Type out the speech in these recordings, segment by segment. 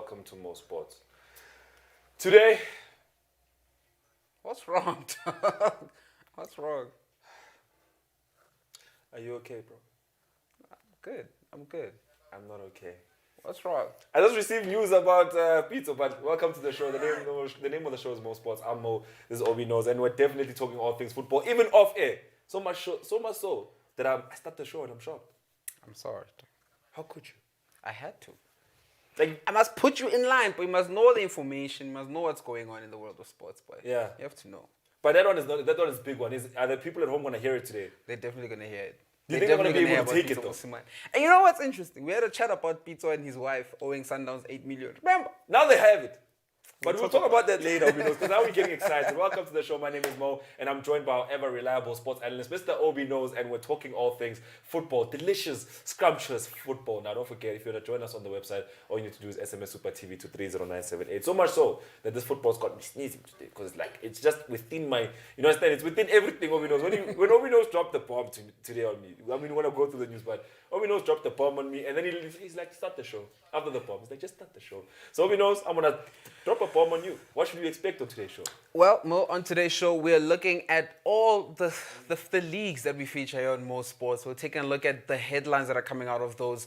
welcome to Mosports. Today, What's wrong? What's wrong? are you okay, bro? Good. I'm good. I'm not okay. What's wrong? I just received news about pizza, but welcome to the show. The name of the show is Mosports. I'm Mo. This is Obi Knows, and we're definitely talking all things football, even off air. So much so that I start the show and I'm shocked. I'm sorry. How could you? I had to. Like, I must put you in line, but you must know the information. You must know what's going on in the world of sports, boy. yeah. You have to know. But that one is not. That one is a big one. Are the people at home gonna hear it today? They're definitely going to hear it. Do you think they're gonna be definitely able to hear take it, about though? Pizza Osimhen. And you know what's interesting? We had a chat about Pizzo and his wife owing Sundowns 8 million. Remember? Now they have it. But we'll talk talk about that later, because now we're getting excited. Welcome to the show. My name is Mo, and I'm joined by our ever reliable sports analyst, Mr. Obi Knows, and we're talking all things football. Delicious, scrumptious football. Now, don't forget, if you want to join us on the website, all you need to do is SMS Super TV to 30978. So much so that this football's got me sneezing today, because it's just within my, you understand, it's within everything Obi Knows. When Obi Knows dropped the bomb today on me, I mean, you want to go through the news, but Obi Knows dropped the bomb on me, and then he's like, start the show. After the bomb, he's like, just start the show. So Obi Knows, I'm going to drop a bomb on you. What should we expect on today's show? Well, Mo, on today's show, we're looking at all the leagues that we feature here on Mosports. We're taking a look at the headlines that are coming out of those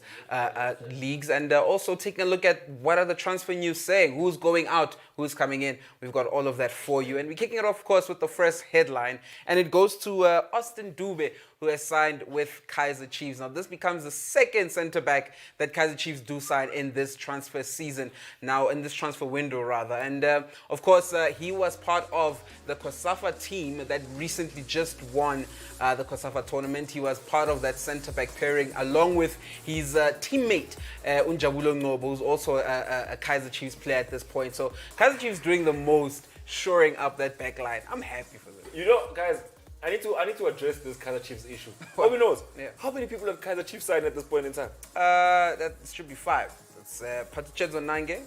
leagues, and also taking a look at what are the transfer news saying, who's going out, who's coming in. We've got all of that for you. And we're kicking it off, of course, with the first headline, and it goes to Austin Dube, who has signed with Kaizer Chiefs. Now, this becomes the second centre-back that Kaizer Chiefs do sign in this transfer season, now in this transfer window, rather. And, of course, he was part of the COSAFA team that recently just won the COSAFA tournament. He was part of that centre-back pairing, along with his teammate, Unjabulo Ngobo, who's also a Kaizer Chiefs player at this point. So, Kaizer Chiefs doing the most, shoring up that back line. I'm happy for them. You know, guys, I need to address this Kaizer Chiefs issue. Obi knows. Yeah. How many people have Kaizer Chiefs signed at this point in time? That should be 5. It's Patichezo Nange,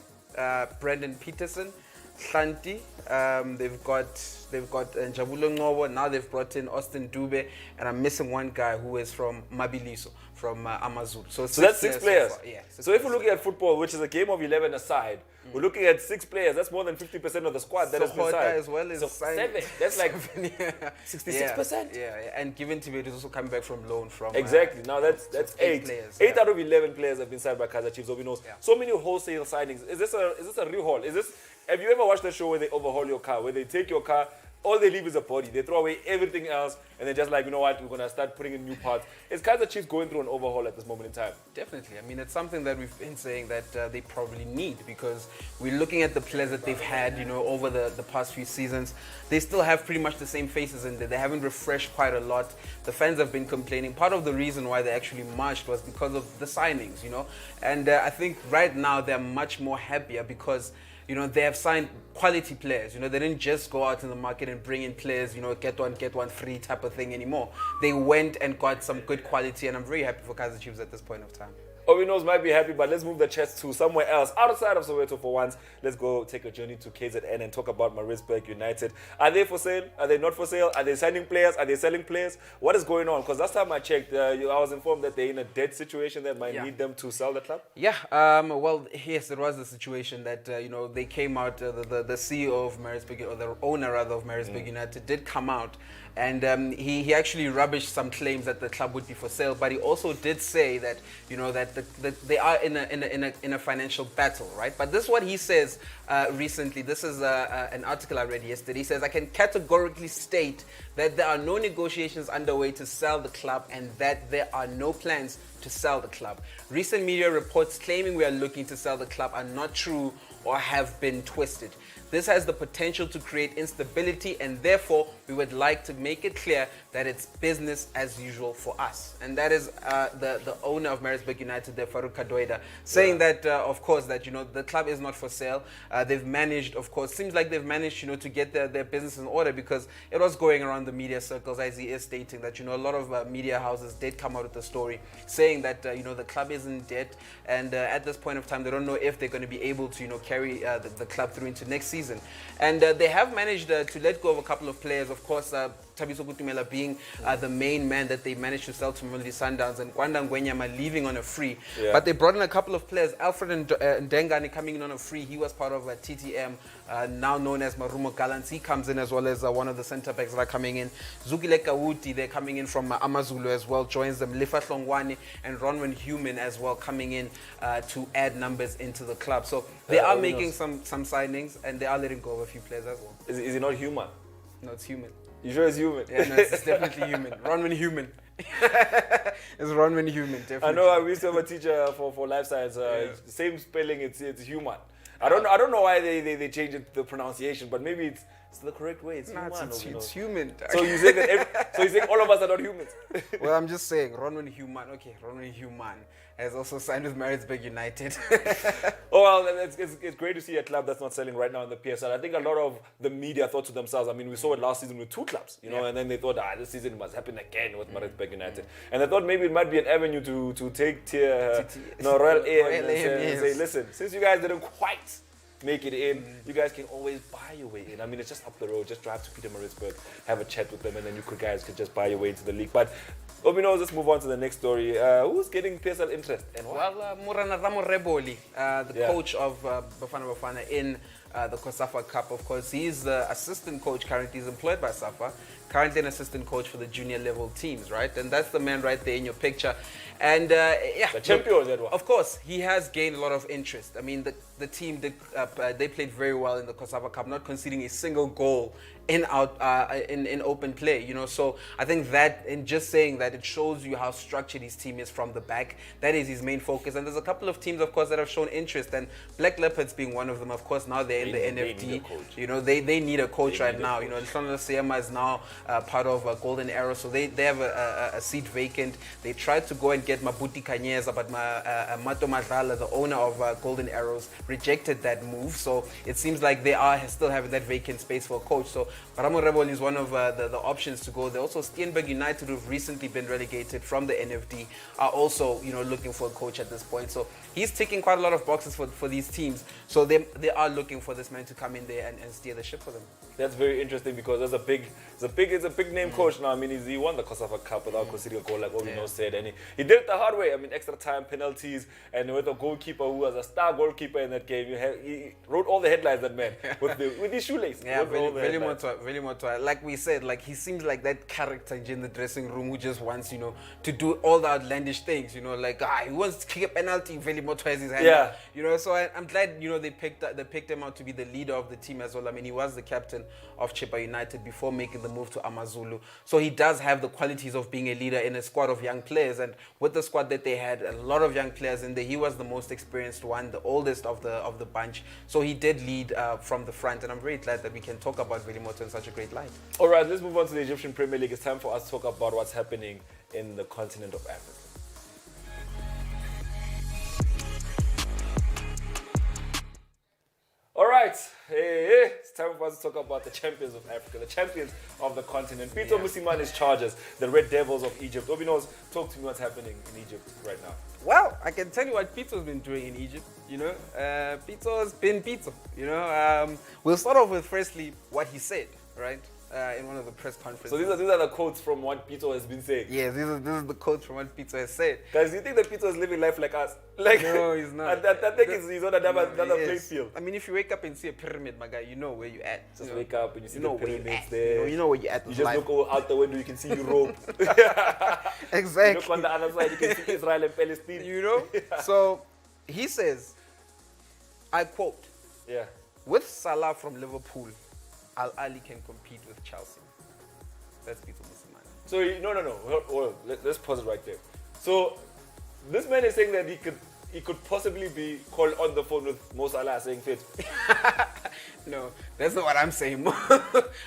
Brandon Peterson, Hlanti. They've got Njabulo Ngobo. Now they've brought in Austin Dube, and I'm missing one guy who is from Mabiliso, from Amazulu. So that's 6 players. So far. Yeah. So if we're looking at football, which is a game of 11 aside, we're looking at 6 players. That's more than 50% of the squad that has been signed. As well is so signed. 7. That's like 66%. Yeah. And given to me, is also coming back from loan from. Exactly. Now that's 8 players. 8 out of 11 players have been signed by Kaizer Chiefs. Obi knows. Yeah. So many wholesale signings. Is this a rehaul? Have you ever watched the show where they overhaul your car, where they take your car, all they leave is a body, they throw away everything else, and they're just like, you know what, we're going to start putting in new parts. Is Kaizer Chiefs going through an overhaul at this moment in time? Definitely. I mean, it's something that we've been saying that they probably need, because we're looking at the players that they've had, over the past few seasons. They still have pretty much the same faces in there. They haven't refreshed quite a lot. The fans have been complaining. Part of the reason why they actually marched was because of the signings, And I think right now they're much more happier because they have signed quality players. They didn't just go out in the market and bring in players, get one free type of thing anymore. They went and got some good quality, and I'm very happy for Kaizer Chiefs at this point of time. Obi knows might be happy, but let's move the chest to somewhere else outside of Soweto for once. Let's go take a journey to KZN and talk about Maritzburg United. Are they for sale? Are they not for sale? Are they signing players? Are they selling players? What is going on? Because last time I checked, I was informed that they're in a debt situation that might need them to sell the club. Yeah, well, yes, it was the situation that, they came out, the CEO of Maritzburg, or the owner rather of Maritzburg United did come out, and he actually rubbished some claims that the club would be for sale, but he also did say that, that they are in a financial battle, right? But this is what he says recently. This is an article I read yesterday. He says, I can categorically state that there are no negotiations underway to sell the club and that there are no plans to sell the club. Recent media reports claiming we are looking to sell the club are not true or have been twisted. This has the potential to create instability, and therefore we would like to make it clear that it's business as usual for us. And that is the owner of Maritzburg United, Farouk Kadoida, saying that, of course, that the club is not for sale. They've managed, of course, seems like they've managed, to get their business in order, because it was going around the media circles, as he is stating that, a lot of media houses did come out with the story saying that, the club is in debt, and at this point of time, they don't know if they're going to be able to, carry the club through into next season. And they have managed to let go of a couple of players. Of of course, Thabiso Kutumela being the main man that they managed to sell to Mamelodi Sundowns, and Kwanda Ngwenyama leaving on a free. Yeah. But they brought in a couple of players. Alfred Ndengane coming in on a free. He was part of TTM, now known as Marumo Gallants. He comes in as well as one of the centre backs that are coming in. Zukile Kawuti, they're coming in from Amazulu as well, joins them. Lifa Hlongwane and Ronwen Human as well coming in to add numbers into the club. So they are making some signings, and they are letting go of a few players as well. Is he not human? No, it's human. You sure it's human? Yeah, no, it's definitely human. Ronwen Human. It's Ronwen Human, definitely. I know. We used to have a teacher for life science. Same spelling. It's human. I don't know why they changed it, the pronunciation, but maybe it's the correct way. It's human. It's human. So you say that? So you say all of us are not humans? Well, I'm just saying, Ronwen Human. Okay, Ronwen Human has also signed with Maritzburg United. Oh well, it's great to see a club that's not selling right now in the PSL. I think a lot of the media thought to themselves, I mean, we saw it last season with 2 clubs, you know, and then they thought, this season must happen again with Maritzburg United. And they thought maybe it might be an avenue to take Royal AM and say, listen, since you guys didn't quite make it in, you guys can always buy your way in. I mean, it's just up the road. Just drive to Peter Maritzburg, have a chat with them, and then you guys could just buy your way into the league. But Obi knows, let's move on to the next story. Who's getting PSL interest and why? Well, Murana Ramo Reboli, the coach of Bafana Bafana in the COSAFA Cup, of course. He's the assistant coach currently. He's employed by SAFA, currently an assistant coach for the junior level teams, right? And that's the man right there in your picture. And yeah, the champions, that one. Of course, he has gained a lot of interest. I mean, the team did, they played very well in the COSAFA Cup, not conceding a single goal in open play, you know. So I think that in just saying that, it shows you how structured his team is from the back. That is his main focus. And there's a couple of teams, of course, that have shown interest, and Black Leopards being one of them. Of course, now they're in the NFD. You know, they need a coach right now. You know, Lishona Siema is now part of Golden Arrow, so they have a seat vacant. They tried to go and get Mabuti Kanyeza, but Mato Madala, the owner of Golden Arrows, rejected that move. So it seems like they are still having that vacant space for a coach. So Ramo Rebol is one of the options to go there. Also, Steenberg United, who've recently been relegated from the NFD, are also, you know, looking for a coach at this point. So he's ticking quite a lot of boxes for these teams. So they are looking for this man to come in there and steer the ship for them. That's very interesting because it's a big name coach now. I mean, he won the COSAFA Cup without conceding a goal, like Obi said, and he did it the hard way. I mean, extra time, penalties, and with a goalkeeper who was a star goalkeeper in that game. He wrote all the headlines, that man, with his shoelace. Yeah, very much. Like we said, like he seems like that character in the dressing room who just wants, you know, to do all the outlandish things. You know, like he wants to kick a penalty. Very much has his hand. Yeah. You know, so I'm glad, you know, they picked him out to be the leader of the team as well. I mean, he was the captain of Chippa United before making the move to Amazulu. So he does have the qualities of being a leader in a squad of young players. And with the squad that they had, a lot of young players in there, he was the most experienced one, the oldest of the bunch. So he did lead from the front. And I'm very glad that we can talk about Velimoto in such a great light. All right, let's move on to the Egyptian Premier League. It's time for us to talk about what's happening in the continent of Africa. All right, it's time for us to talk about the champions of Africa, the champions of the continent. Pito Musimane's Chargers, the Red Devils of Egypt. Obi knows, talk to me what's happening in Egypt right now. Well, I can tell you what Pito's been doing in Egypt, you know. Pito's been Pito, you know. We'll start off with, firstly, what he said, right? In one of the press conferences. So these are the quotes from what Pito has been saying. Yeah, this is the quotes from what Pito has said. Guys, do you think that Pito is living life like us? Like, no, he's not. I think he's on another playing field. I mean, if you wake up and see a pyramid, my guy, you know where you're at. Just wake up and you see the pyramids there. You know where you're at. You just look out the window, you can see Europe. Exactly. You look on the other side, you can see Israel and Palestine. You know? So he says, I quote, with Salah from Liverpool, Al Ali can compete with Chelsea. That's Pito Musimane. So, no. Let's pause it right there. So, this man is saying that he could possibly be called on the phone with Mo Salah saying fit. No, that's not what I'm saying.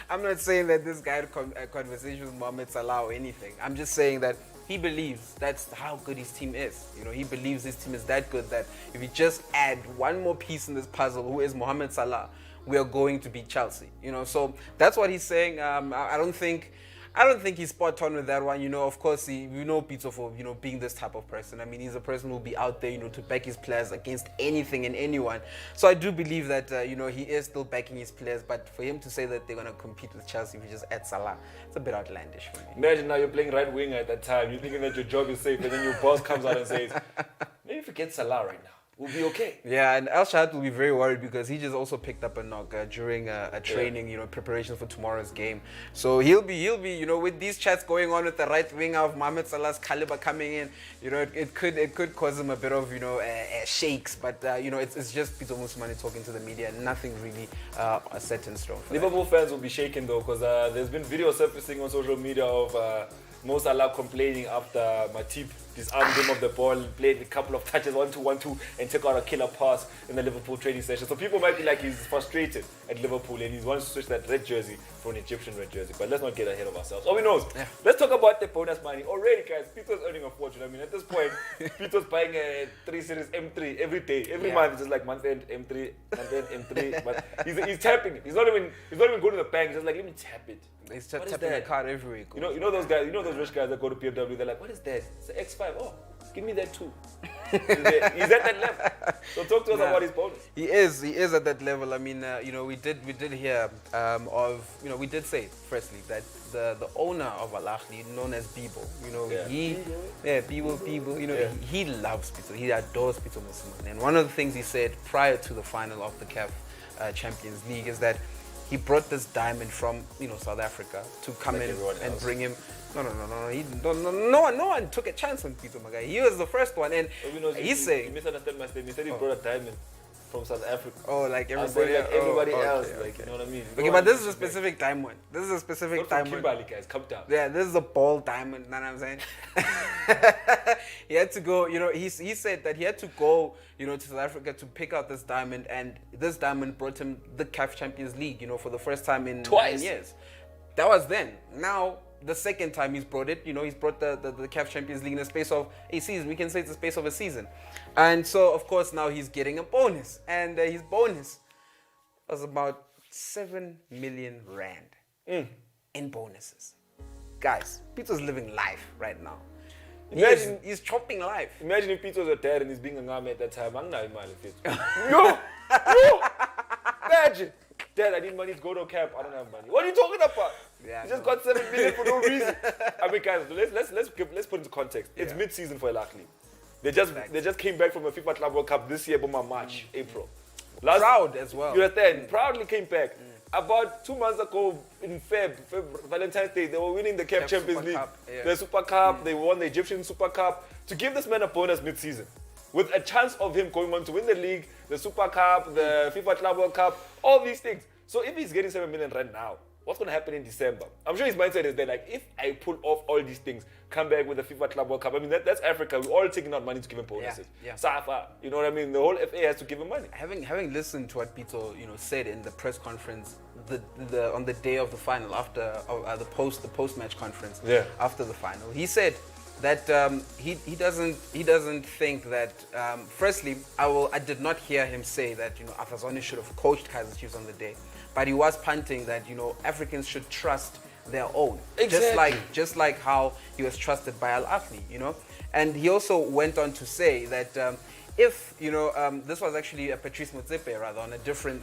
I'm not saying that this guy had a conversation with Mohamed Salah or anything. I'm just saying that he believes that's how good his team is. You know, he believes his team is that good that if you just add one more piece in this puzzle, who is Mohamed Salah, we are going to beat Chelsea. You know, so that's what he's saying. I don't think I don't think he's spot on with that one. Of course, we know Pito for being this type of person. I mean, he's a person who will be out there, to back his players against anything and anyone. So I do believe that he is still backing his players. But for him to say that they're gonna compete with Chelsea if you just add Salah, it's a bit outlandish for me. Imagine now you're playing right winger at that time. You're thinking that your job is safe, and then your boss comes out and says, "Maybe forget Salah right now. We'll be okay." Yeah, and Al Shahad will be very worried because he just also picked up a knock during a training, preparation for tomorrow's game. So he'll be, with these chats going on with the right winger of Mohamed Salah's caliber coming in, it could cause him a bit of, shakes. But it's just Pito Mosimane talking to the media, and nothing really set in stone. Liverpool fans will be shaken though, because there's been videos surfacing on social media of Mo Salah complaining after Matip disarmed him of the ball, played a couple of touches, 1-2, and took out a killer pass in the Liverpool training session. So people might be like he's frustrated at Liverpool and he wants to switch that red jersey for an Egyptian red jersey. But let's not get ahead of ourselves. All we know is, let's talk about the bonus money. Already, guys, Pito's earning a fortune. I mean, at this point, Pito's buying a 3 Series M3 every day. Every month, it's just like month end M3, month end M3. But he's tapping it. He's not even going to the bank. He's just like, let me tap it. He's tapping the card every week. You know those guys, those rich guys that go to BMW, they're like, what is that? It's an X5. Oh, give me that too. He's at that level. So talk to us about his bonus. He is at that level. I mean, we did hear we did say firstly that the owner of Al Ahly, known as Bibo, Bibo, he loves Pito. He adores Pito Mosimane. And one of the things he said prior to the final of the CAF Champions League is that he brought this diamond from South Africa to come in and bring him. No one took a chance on Pito, my guy. He was the first one, and he's saying. You misunderstand my statement. He said he brought a diamond from South Africa. Oh, like everybody, else. Okay. Like, you know what I mean? Okay, but this is a specific diamond. This is a specific not diamond. Kimberley, guys, come down. Yeah, this is a ball diamond. You know what I'm saying? He had to go. He said that he had to go. To South Africa to pick out this diamond, and this diamond brought him the CAF Champions League. For the first time in 9 years. That was then. Now, the second time he's brought it, he's brought the CAF Champions League in the space of a season. We can say it's the space of a season. And so, of course, now he's getting a bonus. And his bonus was about 7 million rand in bonuses. Guys, Pito's living life right now. Imagine he's chopping life. Imagine if Pito's your dad and he's being a ngame at that time. I'm not money. Imagine. Dad, I need money to go to a camp. I don't have money. What are you talking about? Yeah, you just got 7 million for no reason. I mean, guys, let's put into context. It's mid-season for Al Ahly. They just came back from the FIFA Club World Cup this year, March, April. Proud as well. You understand? Proudly came back. About 2 months ago in Valentine's Day, they were winning the CAF Champions League, the Super Cup. They won the Egyptian Super Cup. To give this man a bonus mid-season, with a chance of him going on to win the league, the Super Cup, the FIFA Club World Cup, all these things. So if he's getting 7 million rand now, what's going to happen in December? I'm sure his mindset is that, like, if I pull off all these things, come back with the FIFA Club World Cup, I mean, that's Africa. We're all taking out money to give him bonuses. Safa, you know what I mean? The whole FA has to give him money. Having listened to what Pito, said in the press conference on the day of the final, after the post-match conference, after the final, he said that he doesn't think that. Firstly, I did not hear him say that Afazoni should have coached Kaizer Chiefs on the day, but he was punting that Africans should trust their own, just like how he was trusted by Al Ahly, And he also went on to say that if this was actually Patrice Motsepe rather on a different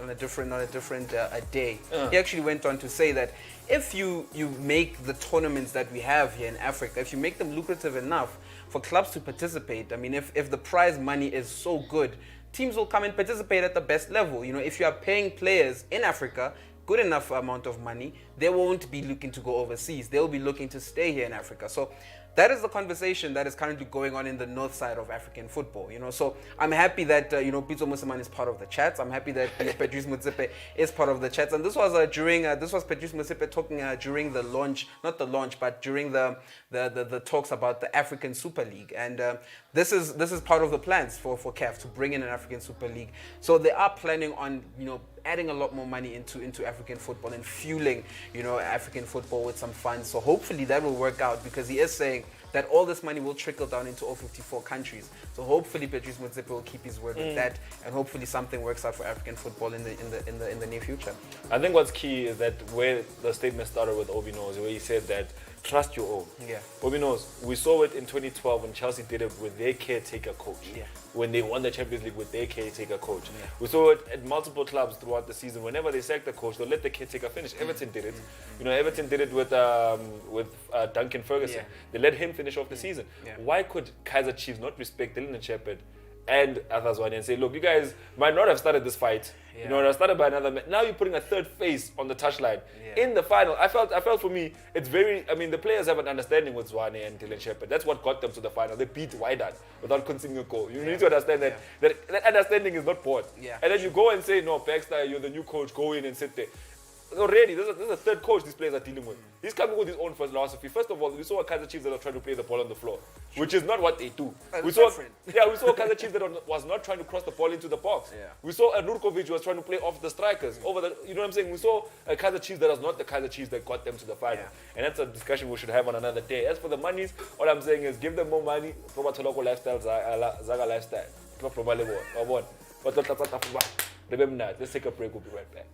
day. He actually went on to say that if you make the tournaments that we have here in Africa, if you make them lucrative enough for clubs to participate, I mean, if the prize money is so good, teams will come and participate at the best level. If you are paying players in Africa good enough amount of money, they won't be looking to go overseas. They'll be looking to stay here in Africa. So that is the conversation that is currently going on in the north side of African football. So I'm happy that Pito Mosimane is part of the chats. I'm happy that Patrice Motsepe is part of the chats. And this was this was Patrice Motsepe talking during the launch, not the launch, but during the talks about the African Super League. And this is part of the plans for CAF to bring in an African Super League. So they are planning on adding a lot more money into African football and fueling, African football with some funds. So hopefully that will work out, because he is saying that all this money will trickle down into all 54 countries. So hopefully Patrice Motsepe will keep his word with that, and hopefully something works out for African football in the near future. I think what's key is that where the statement started with Obi knows, where he said that trust your own. Yeah. Obi knows, we saw it in 2012 when Chelsea did it with their caretaker coach. Yeah. When they won the Champions League with their caretaker coach. Yeah. We saw it at multiple clubs throughout the season. Whenever they sacked the coach, they'll let the caretaker finish. Everton did it. Everton did it with Duncan Ferguson. Yeah. They let him finish off the season. Yeah. Why could Kaizer Chiefs not respect Dylan Shepherd and Athazwani and say, look, you guys might not have started this fight. Yeah. It started by another man. Now you're putting a third face on the touchline. Yeah. In the final, I felt for me, it's very, the players have an understanding with Zwane and Dylan Shepherd. That's what got them to the final. They beat Wydad without conceding a goal. You need to understand that understanding is not bought. Yeah. And then you go and say, no, Baxter, you're the new coach, go in and sit there. Already, this is a third coach these players are dealing with. He's coming with his own philosophy. First of all, we saw a Kaizer Chiefs that are trying to play the ball on the floor, which is not what they do. We saw a Kaizer Chiefs that was not trying to cross the ball into the box. Yeah. We saw a Nurkovic who was trying to play off the strikers, over the, you know what I'm saying? We saw a Kaizer Chiefs that was not the Kaizer Chiefs that got them to the final. Yeah. And that's a discussion we should have on another day. As for the monies, all I'm saying is give them more money. Lifestyle, Zaga lifestyle. Let's take a break. We'll be right back.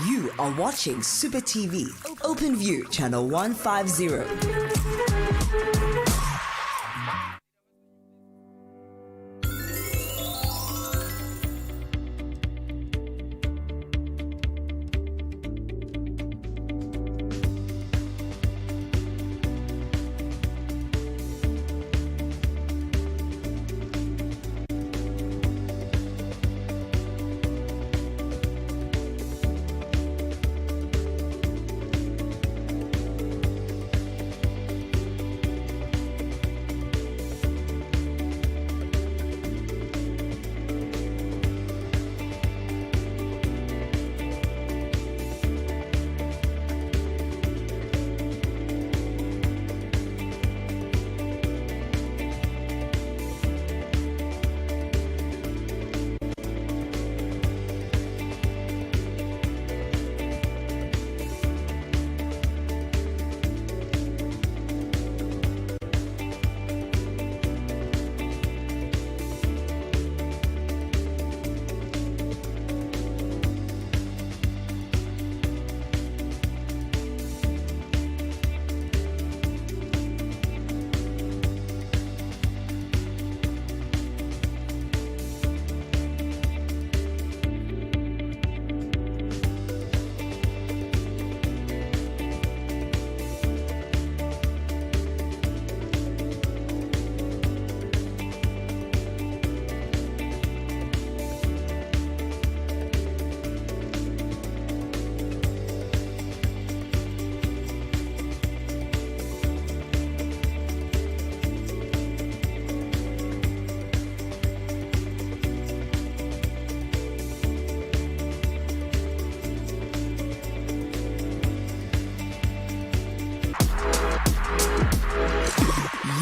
You are watching Super TV, Open View, channel 150.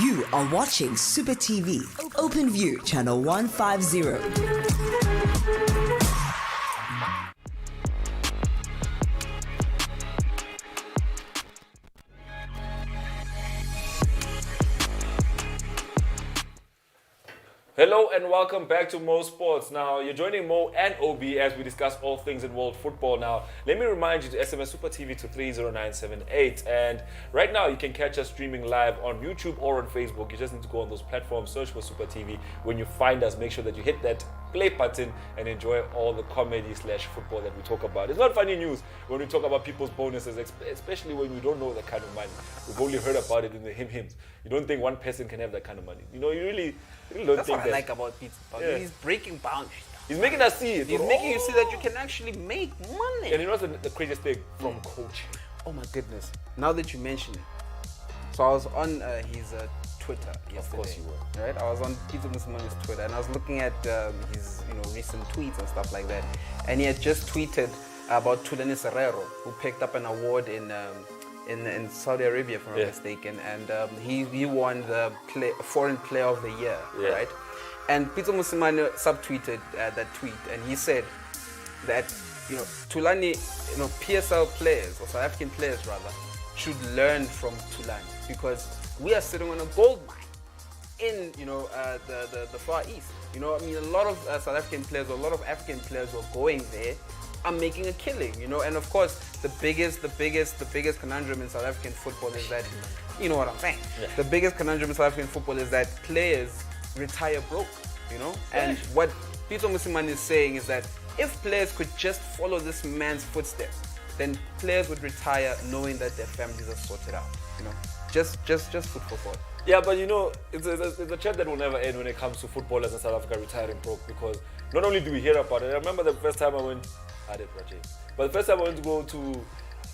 You are watching Super TV, Open View, channel 150. Hello and welcome back to Mosports. Now, you're joining Mo and Obi as we discuss all things in world football. Now, let me remind you to SMS Super TV to 30978. And right now, you can catch us streaming live on YouTube or on Facebook. You just need to go on those platforms, search for Super TV. When you find us, make sure that you hit that play button and enjoy all the comedy/football that we talk about. It's not funny news when we talk about people's bonuses, especially when we don't know that kind of money. We've only heard about it in the hymns. You don't think one person can have that kind of money. You know, you really don't That's think what that. I like about Pizza. Yeah. He's breaking boundaries. He's making us see it. He's making you see that you can actually make money. And you know what's the craziest thing? From coaching. Oh my goodness. Now that you mention it. So I was on his Twitter yesterday. Of course you were. Right? I was on Peter Musimanga's Twitter and I was looking at his recent tweets and stuff like that. And he had just tweeted about Tulane Serrero, who picked up an award in in Saudi Arabia, if I'm not mistaken, and he won the Foreign Player of the Year, right? And Peter Mosimane subtweeted that tweet, and he said that Tulani, PSL players, or South African players rather, should learn from Tulani because we are sitting on a gold mine in the Far East. A lot of South African players, or a lot of African players who are going there are making a killing, and of course the biggest conundrum in South African football is that, you know what I'm saying? Yeah. The biggest conundrum in South African football is that players retire broke, and what Peter Mosimane is saying is that if players could just follow this man's footsteps, then players would retire knowing that their families are sorted out, just food for thought. Yeah, but it's a chat that will never end when it comes to footballers in South Africa retiring broke, because not only do we hear about it, I remember the first time I went to go to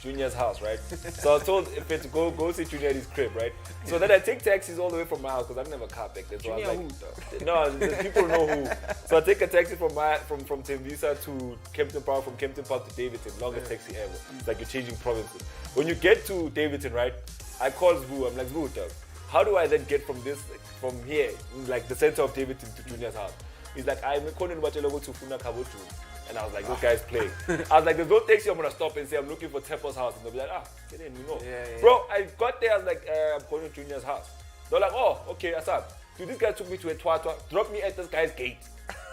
Junior's house, right? So I was told if it's go see Junior at his crib, right? So then I take taxis all the way from my house because I didn't have a car back then. So Junior I was like, no, the people know who. So I take a taxi from Tembisa to Kempton Park, from Kempton Park to Davidson, longest taxi ever. It's like you're changing provinces. When you get to Davidson, right? I call Zbu. I'm like, Zbu, how do I then get from here, like the center of Davidson to Junior's house? He's like, I'm calling Bachelo to Funa Kabotu. And I was like, those guys play. I was like, there's no taxi I'm going to stop and say, I'm looking for Tepo's house. And they'll be like, get in, Yeah. Bro, I got there, I was like, I'm calling Junior's house. They're like, oh, okay, that's up. So this guy took me to a twatwa, dropped me at this guy's gate.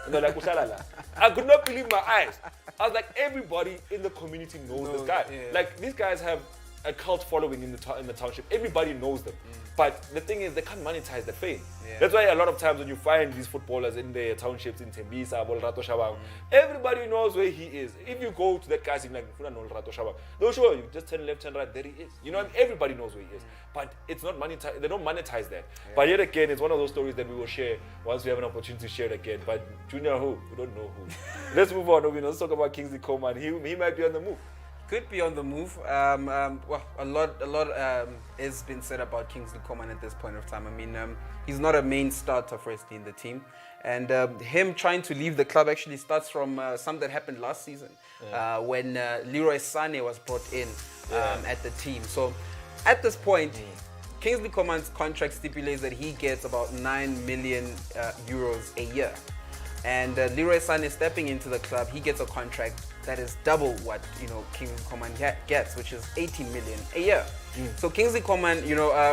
And they're like, Ushalala. I could not believe my eyes. I was like, everybody in the community knows this guy. Yeah. Like, these guys have a cult following in the township. Everybody knows them. But the thing is, they can't monetize the fame. Yeah. That's why a lot of times when you find these footballers in their townships, in Tembisa, Rato Shabang, everybody knows where he is. If you go to that guy's, like, Rato Shabang, they'll show you, just turn left, turn right, there he is. Everybody knows where he is. But it's not monetized, they don't monetize that. Yeah. But yet again, it's one of those stories that we will share once we have an opportunity to share it again. But Junior who? We don't know who. Let's move on. Let's talk about Kingsley Coman. He might be on the move. Could be on the move. Well, a lot has been said about Kingsley Coman at this point of time. I mean, he's not a main starter firstly in the team, and him trying to leave the club actually starts from something that happened last season when Leroy Sané was brought in at the team. So at this point, Kingsley Coman's contract stipulates that he gets about 9 million euros a year. And Leroy Sané stepping into the club, he gets a contract that is double what Kingsley Coman gets, which is 18 million a year. So Kingsley Coman,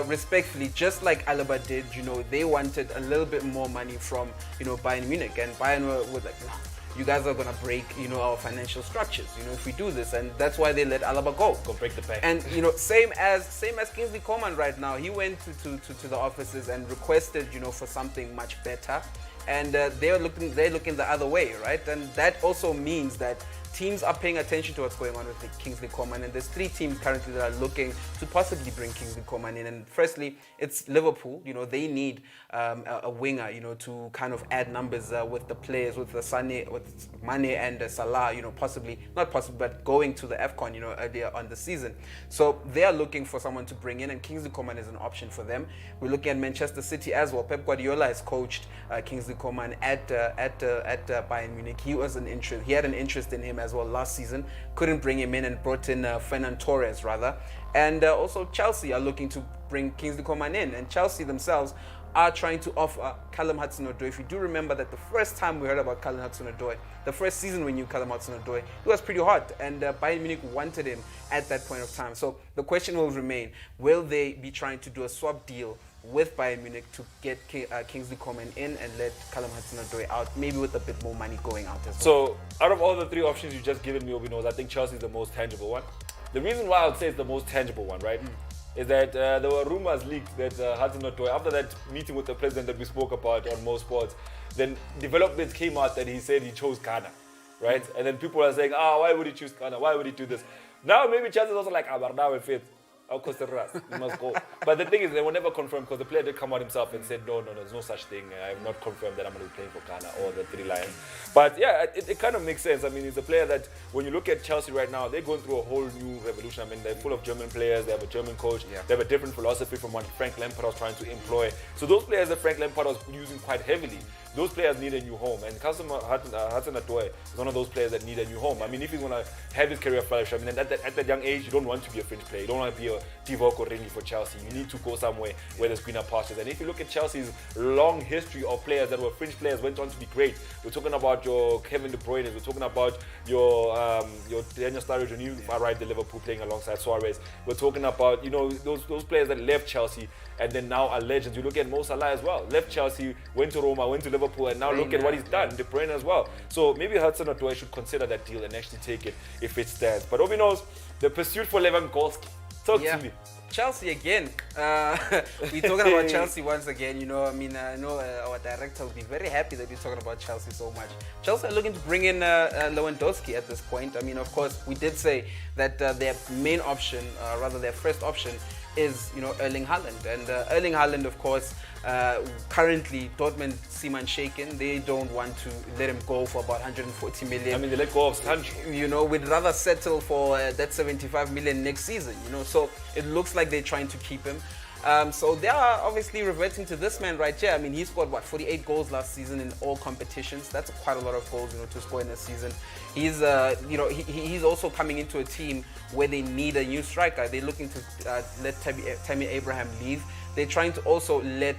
respectfully, just like Alaba did, they wanted a little bit more money from Bayern Munich, and Bayern were like, no, you guys are gonna break our financial structures if we do this, and that's why they let Alaba go. Go break the bank. And same as Kingsley Coman right now, he went to the offices and requested for something much better. And they're looking the other way, right? And that also means that teams are paying attention to what's going on with Kingsley Coman, and there's 3 teams currently that are looking to possibly bring Kingsley Coman in. And firstly, it's Liverpool. They need a winger, to kind of add numbers with the players, with the Sané, with Mane and Salah, not possible, but going to the AFCON, earlier on the season. So they are looking for someone to bring in, and Kingsley Coman is an option for them. We're looking at Manchester City as well. Pep Guardiola has coached Kingsley Coman at Bayern Munich. He had an interest in him as well last season. Couldn't bring him in, and brought in Fernan Torres rather. And also Chelsea are looking to bring Kingsley Coman in, and Chelsea themselves are trying to offer Callum Hudson-Odoi. If you do remember that the first time we heard about Callum Hudson-Odoi, the first season we knew Callum Hudson-Odoi, he was pretty hot, and Bayern Munich wanted him at that point of time. So the question will remain, will they be trying to do a swap deal with Bayern Munich to get Kingsley Coman in and let Callum Hudson-Odoi out, maybe with a bit more money going out as well? So out of all the 3 options you just given me, Obi, I think Chelsea is the most tangible one. The reason why I would say it's the most tangible one, right, is that there were rumors leaked that Hudson-Odoi, after that meeting with the president that we spoke about on Mosports, then developments came out that he said he chose Ghana, right? And then people are saying, why would he choose Ghana? Why would he do this? Now maybe Chelsea is also like, Barna will fit. You must go. But the thing is, they were never confirmed, because the player did come out himself and said, no, there's no such thing. I have not confirmed that I'm going to be playing for Ghana or the 3 Lions. But yeah, it kind of makes sense. I mean, he's a player that, when you look at Chelsea right now, they're going through a whole new revolution. I mean, they're full of German players. They have a German coach. Yeah. They have a different philosophy from what Frank Lampard was trying to employ. So those players that Frank Lampard was using quite heavily, those players need a new home. And Hudson-Odoi is one of those players that need a new home. I mean, if he's going to have his career flourish, I mean, at that young age, you don't want to be a fringe player. You don't want to be a Divock or Ringi for Chelsea. You need to go somewhere where there's greener pastures. And if you look at Chelsea's long history of players that were fringe players, went on to be great. We're talking about your Kevin De Bruyne. We're talking about your Daniel Sturridge when you arrived at Liverpool playing alongside Suarez. We're talking about, you know, those players that left Chelsea and then now are legends. You look at Mo Salah as well. Left Chelsea, went to Roma, went to Liverpool, and now look at what he's done. De Bruyne as well. So maybe Hudson-Odoi should consider that deal and actually take it if it stands. But Obi knows the pursuit for Lewandowski. Talk to me. Chelsea again. We're talking about Chelsea once again. You know, I mean, I know our director will be very happy that we're talking about Chelsea so much. Chelsea are looking to bring in Lewandowski at this point. I mean, of course, we did say that their main option, rather their first option, is, you know, Erling Haaland. And Erling Haaland, of course, currently Dortmund seem unshaken. They don't want to let him go for about 140 million. I mean, they let go of Sancho. You know, we'd rather settle for that 75 million next season, you know. So it looks like they're trying to keep him. So they are obviously reverting to this man right here. I mean, he scored, 48 goals last season in all competitions. That's quite a lot of goals, you know, to score in a season. He's, you know, he's also coming into a team where they need a new striker. They're looking to let Tammy Abraham leave. They're trying to also let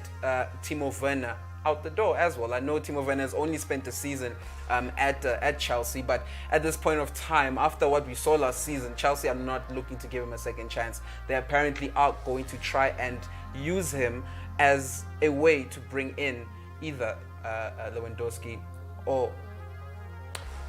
Timo Werner out the door as well. I know Timo Werner has only spent a season at Chelsea, but at this point of time, after what we saw last season, Chelsea are not looking to give him a second chance. They apparently are going to try and use him as a way to bring in either Lewandowski or...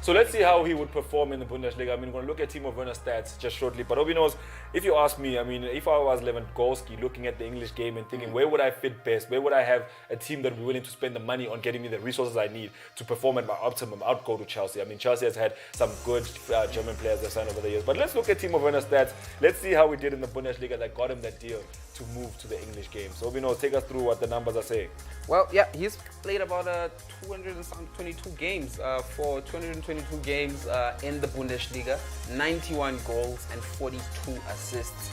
So let's see how he would perform in the Bundesliga. I mean, we're going to look at Timo Werner's stats just shortly. But Obi knows, if you ask me, I mean, if I was Lewandowski looking at the English game and thinking, where would I fit best? Where would I have a team that would be willing to spend the money on getting me the resources I need to perform at my optimum? I'd go to Chelsea. I mean, Chelsea has had some good German players they've signed over the years. But let's look at Timo Werner's stats. Let's see how he did in the Bundesliga that got him that deal to move to the English game. So Obi knows, take us through what the numbers are saying. Well, yeah, he's played about 222 games for 222 games in the Bundesliga, 91 goals and 42 assists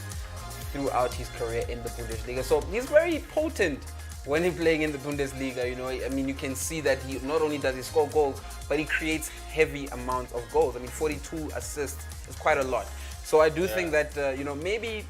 throughout his career in the Bundesliga. So he's very potent when he's playing in the Bundesliga. You know, I mean, you can see that he not only does he score goals, but he creates heavy amounts of goals. I mean, 42 assists is quite a lot. So I do think that, you know, maybe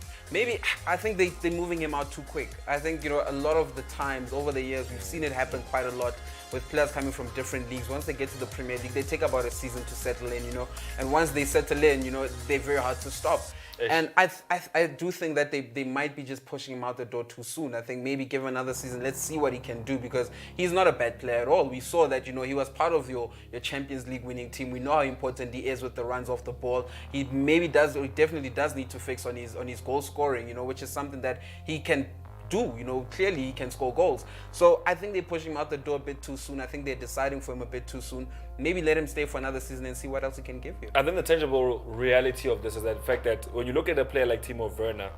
I think they're moving him out too quick. I think, you know, a lot of the times over the years, we've seen it happen quite a lot with players coming from different leagues. Once they get to the Premier League, they take about a season to settle in, you know. And once they settle in, you know, they're very hard to stop. And I do think that they might be just pushing him out the door too soon. I think maybe give him another season. Let's see what he can do, because he's not a bad player at all. We saw that, you know, he was part of your Champions League winning team. We know how important he is with the runs off the ball. He definitely does need to fix on his goal scoring, you know, which is something that he can do. You know, clearly he can score goals. So I think they're pushing him out the door a bit too soon. I think they're deciding for him a bit too soon. Maybe let him stay for another season and see what else he can give you. I think the tangible reality of this is that the fact that when you look at a player like Timo Werner,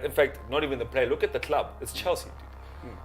in fact, not even the player, look at the club. It's Chelsea.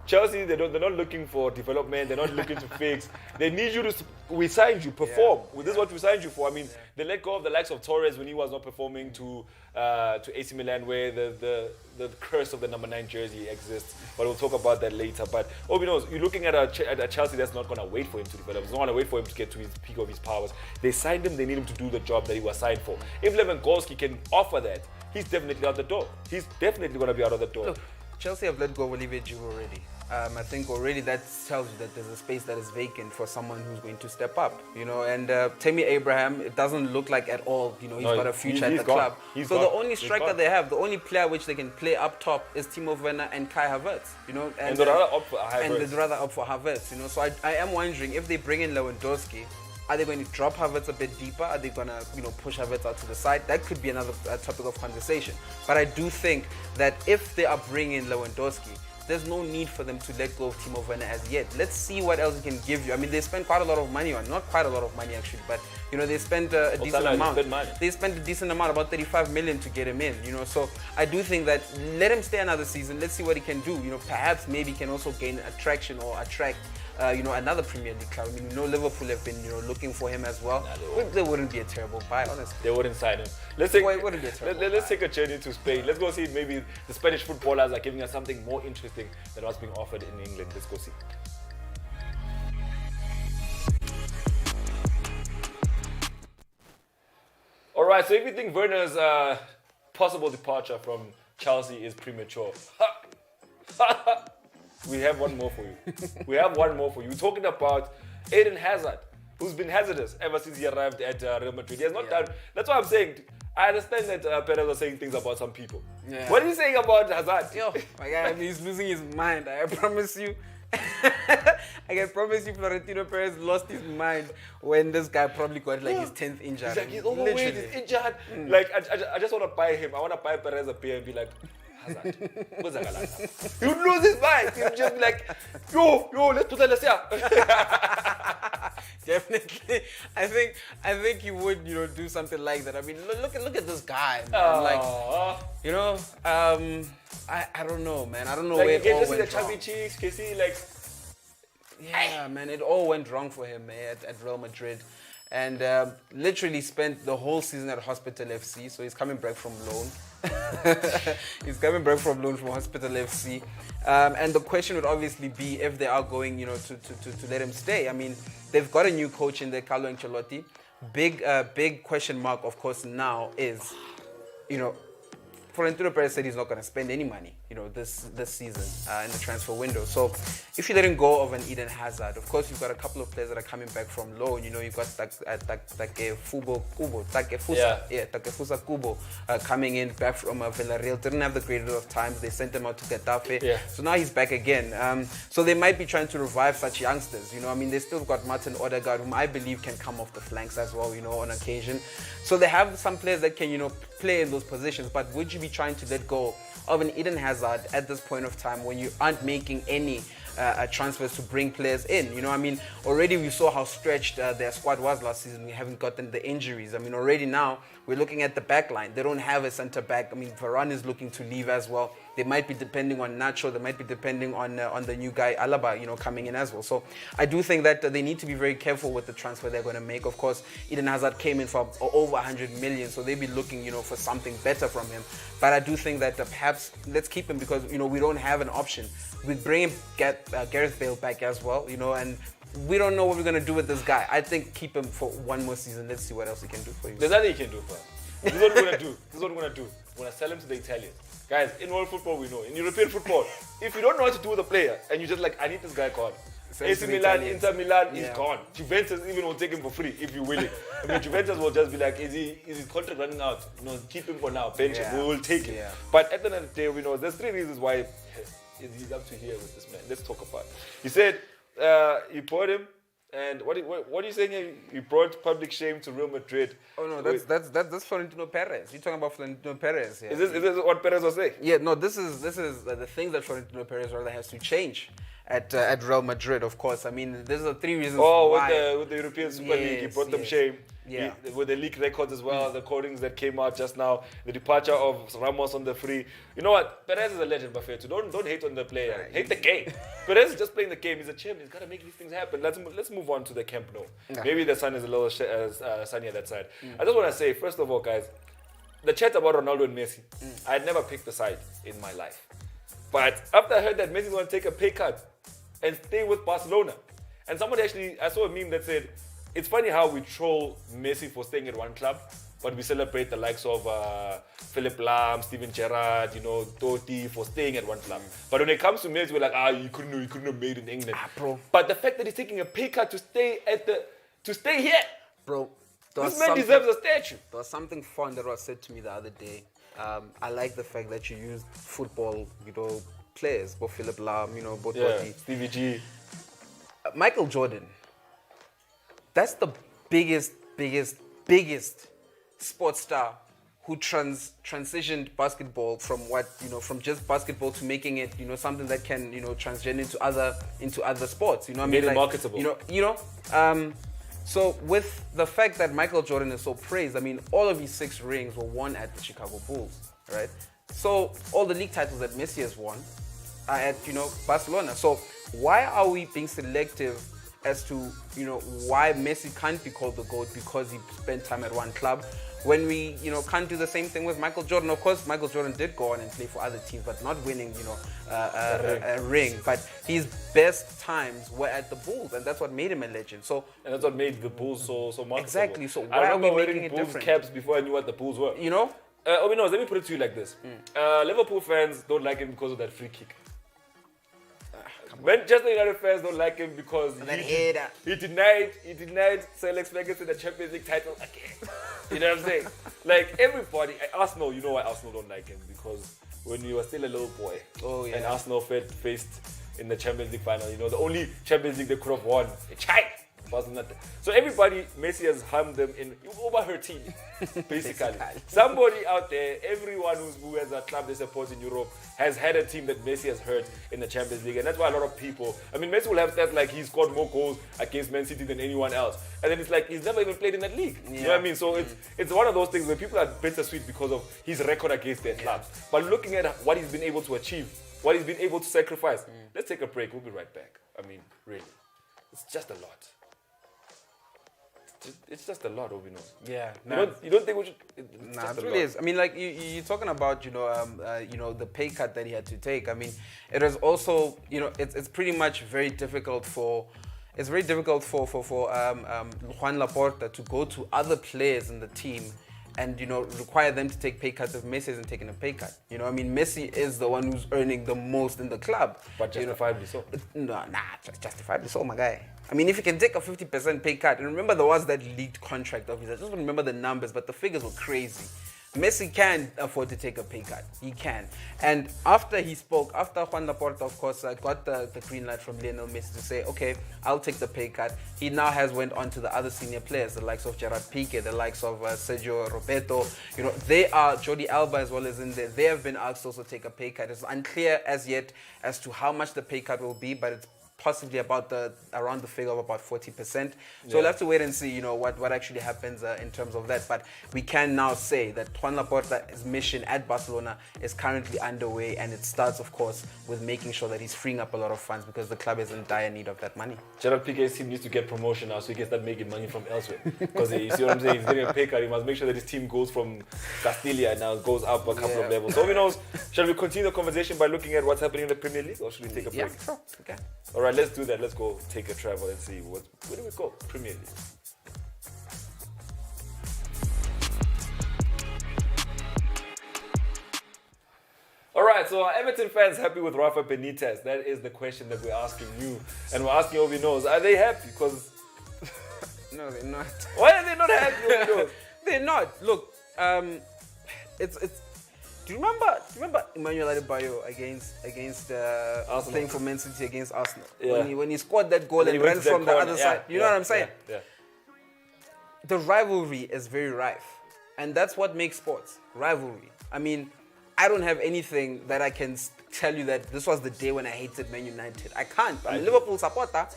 Chelsea, they're not looking for development. They're not looking to fix. They need you to. We signed you, perform. This is what we signed you for. I mean, they let go of the likes of Torres when he was not performing to AC Milan, where the curse of the number 9 jersey exists. But we'll talk about that later. But Obi knows, you're looking at a Chelsea that's not going to wait for him to develop. It's not going to wait for him to get to his peak of his powers. They signed him. They need him to do the job that he was signed for. If Lewandowski can offer that, he's definitely out the door. He's definitely going to be out of the door. Look, Chelsea have let go of Olivier Giroud already. I think already that tells you that there's a space that is vacant for someone who's going to step up, you know. And Tammy Abraham, it doesn't look like at all, you know, he's got a future at the club. So the only striker they have, the only player which they can play up top is Timo Werner and Kai Havertz, you know. And they'd rather opt for Havertz. And they'd rather opt for Havertz, you know. So I am wondering, if they bring in Lewandowski, are they going to drop Havertz a bit deeper? Are they going to, you know, push Havertz out to the side? That could be another topic of conversation. But I do think that if they are bringing Lewandowski, there's no need for them to let go of Timo Werner as yet. Let's see what else he can give you. I mean, they spent quite a lot of money on, not quite a lot of money actually, but, you know, they spent a decent amount. They spent a decent amount, about 35 million to get him in, you know. So I do think that let him stay another season. Let's see what he can do. You know, perhaps maybe he can also gain attraction or attract you know, another Premier League club. I mean, you know, Liverpool have been, you know, looking for him as well. They wouldn't be a terrible buy, honestly. They wouldn't sign him. Let's take a journey to Spain. Let's go see if maybe the Spanish footballers are giving us something more interesting than what's being offered in England. Let's go see. right, so if you think Werner's possible departure from Chelsea is premature, we have one more for you. We're talking about Eden Hazard, who's been hazardous ever since he arrived at Real Madrid. He has not done. That's what I'm saying. I understand that Perez was saying things about some people. Yeah. What are you saying about Hazard? Yo, my guy, he's losing his mind. I promise you. I can promise you, Florentino Perez lost his mind when this guy probably got like his 10th injury. He's like, he's overweight, he's injured. Like, I just want to buy him. I want to buy Perez a beer and be like, Hazard, what's that? He would lose his mind. He would just be like, yo, let's put that here. Definitely, I think he would, do something like that. I mean, look at this guy, man. Like, I don't know, man. I don't know like, where you it can all just see the went wrong. chubby cheeks. Can see like, Yeah, man, it all went wrong for him, man, at Real Madrid, and literally spent the whole season at Hospital FC. So he's coming back from loan. He's coming back from loan from Hospital FC, and the question would obviously be if they are going, to let him stay. I mean, they've got a new coach in there, Carlo Ancelotti. Big question mark, of course, now is, Florentino Perez said he's not going to spend any money, this season in the transfer window. So if you didn't go of an Eden Hazard, of course you've got a couple of players that are coming back from loan. You've got Takefusa Kubo coming in back from Villarreal. Didn't have the greatest of times. They sent him out to Getafe. Yeah. So now he's back again. So they might be trying to revive such youngsters. They still got Martin Odegaard, whom I believe can come off the flanks as well, on occasion. So they have some players that can, play in those positions. But would you be trying to let go of an Eden Hazard at this point of time when you aren't making any transfers to bring players in? Already we saw how stretched their squad was last season. We haven't gotten the injuries. Already now we're looking at the back line. They don't have a centre back. Varane is looking to leave as well. They might be depending on Nacho. They might be depending on the new guy Alaba, coming in as well. So I do think that they need to be very careful with the transfer they're going to make. Of course, Eden Hazard came in for over 100 million, so they'll be looking, for something better from him. But I do think that perhaps let's keep him because we don't have an option. We bring Gareth Bale back as well, and we don't know what we're going to do with this guy. I think keep him for one more season. Let's see what else he can do for you. There's nothing he can do for us. This is what we're going to do. We're going to sell him to the Italians. Guys, in world football we know. In European football, if you don't know what to do with a player and you just like, I need this guy gone. AC Milan, Inter Milan, he's gone. Juventus even will take him for free if you will it. Juventus will just be like, is his contract running out? Keep him for now. Bench him. We will take him. Yeah. But at the end of the day, we know there's 3 reasons why he's up to here with this man. Let's talk about it. He said he bought him. And what are you saying here? You brought public shame to Real Madrid. Oh no, that's Florentino Perez. You're talking about Florentino Perez here. Is this what Perez was saying? Yeah, no, this is the things that Florentino Perez rather has to change at Real Madrid, of course. There's 3 reasons why. With the European Super League, he brought them shame. Yeah. With the leak records as well, the codings that came out just now, the departure of Ramos on the free. You know what? Perez is a legend, Buffet. Don't hate on the player. Right. Hate the game. Perez is just playing the game. He's a chairman. He's got to make these things happen. Let's move on to the Camp Nou. Yeah. Maybe the sun is a little sunny at that side. I just want to say, first of all, guys, the chat about Ronaldo and Messi, I had never picked a side in my life. But after I heard that Messi's going to take a pay cut and stay with Barcelona, and somebody actually, I saw a meme that said, it's funny how we troll Messi for staying at one club, but we celebrate the likes of Philip Lahm, Steven Gerrard, Totti for staying at one club. But when it comes to Messi, we're like, you couldn't have made it in England. Bro. But the fact that he's taking a pay cut to stay here, bro. This man deserves a statue. There was something fun that was said to me the other day. I like the fact that you used football, players, both Philip Lahm, both Totti. Stevie G. Michael Jordan. That's the biggest sports star who transitioned basketball from from just basketball to making it, something that can, transgender into other sports. Made it marketable. So with the fact that Michael Jordan is so praised, all of his 6 rings were won at the Chicago Bulls, right? So all the league titles that Messi has won are at, Barcelona. So why are we being selective as to, you know, why Messi can't be called the GOAT because he spent time at one club. When we, you know, can't do the same thing with Michael Jordan. Of course, Michael Jordan did go on and play for other teams, but not winning, you know, a ring. But his best times were at the Bulls, and that's what made him a legend. So, and that's what made the Bulls so marketable. Exactly. So I why are remember we making wearing it Bulls different? caps before I knew what the Bulls were. You know? Let me put it to you like this. Liverpool fans don't like him because of that free kick. Manchester United fans don't like him because he denied Sir Alex Ferguson the Champions League title again. You know what I'm saying? Like everybody, Arsenal, you know why Arsenal don't like him? Because when he was still a little boy, and Arsenal faced in the Champions League final, you know, the only Champions League they could have won, a child. Wasn't that. So everybody, Messi has harmed them in over her team, basically. Somebody out there, everyone who has a club they support in Europe has had a team that Messi has hurt in the Champions League, and that's why a lot of people. I mean, Messi will have stats like he scored more goals against Man City than anyone else, and then it's like he's never even played in that league. You know what I mean? So it's one of those things where people are bittersweet because of his record against their clubs. But looking at what he's been able to achieve, what he's been able to sacrifice. Let's take a break. We'll be right back. I mean, really, it's just a lot. It's just a lot, Obino. Yeah. You don't think we should? It really is. I mean, like you're talking about, you know, the pay cut that he had to take. I mean, it was also, you know, it's pretty much very difficult for. It's very difficult for Juan Laporta to go to other players in the team and, you know, require them to take pay cuts if Messi isn't taking a pay cut. You know, I mean, Messi is the one who's earning the most in the club. But justifiably so. Justifiably so, my guy. I mean, if you can take a 50% pay cut, and remember there was that leaked contract of his, I just don't remember the numbers, but the figures were crazy. Messi can afford to take a pay cut. He can. And after he spoke, after Juan Laporta, of course, got the green light from Lionel Messi to say, okay, I'll take the pay cut, he now has went on to the other senior players, the likes of Gerard Piqué, the likes of Sergio Roberto. You know, they are, Jordi Alba as well as in there, they have been asked to also take a pay cut. It's unclear as yet as to how much the pay cut will be, but it's possibly about around the figure of about 40%. So we'll have to wait and see, you know, what actually happens in terms of that. But we can now say that Juan Laporta's mission at Barcelona is currently underway, and it starts, of course, with making sure that he's freeing up a lot of funds because the club is in dire need of that money. Gerard Piqué's team needs to get promotion now so he can start making money from elsewhere. Because you see what I'm saying? He's getting a pay cut. He must make sure that his team goes from Castilla and now goes up a couple of levels. So who knows? Shall we continue the conversation by looking at what's happening in the Premier League, or should we take a break? Yeah, sure. Okay. All right, let's do that. Let's go take a travel and see where do we go? Premier League. All right, so are Everton fans happy with Rafa Benitez? That is the question that we're asking you, and we're asking Obi knows. Are they happy? Because no, they're not. Why are they not happy? Obi knows? They're not. Look, it's. Do you remember Emmanuel Adebayo against Arsenal, playing for Man City against Arsenal? Yeah. When he scored that goal and ran from the other side. You know what I'm saying? Yeah. The rivalry is very rife, and that's what makes sports rivalry. I mean, I don't have anything that I can tell you that this was the day when I hated Man United. I can't. I'm a Liverpool supporter,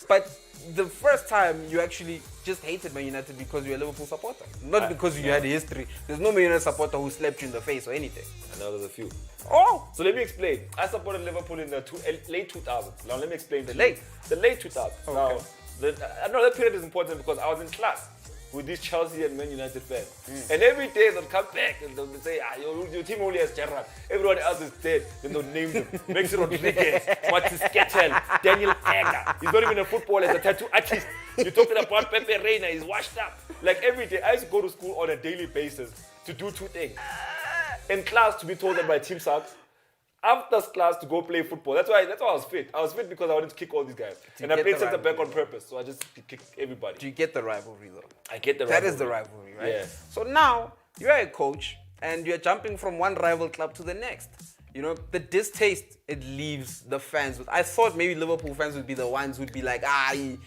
but the first time you actually just hated Man United because you're a Liverpool supporter, not because you had a history. There's no Man United supporter who slapped you in the face or anything. I know there's a few. Oh! So let me explain. I supported Liverpool in the late 2000s. Now let me explain. The late 2000s. Okay. Now, I know that period is important because I was in class with these Chelsea and Man United fans. And every day they'll come back and they'll say, your team only has Gerrard. Everyone else is dead. Then they'll name them. Maxi Rodriguez, Martis Kettel, Daniel Agger. He's not even a footballer, he's a tattoo artist. You're talking about Pepe Reina, he's washed up. Like every day, I used to go to school on a daily basis to do two things. In class, to be told that my team sucks. After class, to go play football. That's why I was fit. I was fit because I wanted to kick all these guys. And I played center back on purpose, so I just kicked everybody. Do you get the rivalry though? I get the rivalry. That is the rivalry, right? Yeah. So now, you're a coach, and you're jumping from one rival club to the next. You know, the distaste it leaves the fans with. I thought maybe Liverpool fans would be the ones who'd be like, why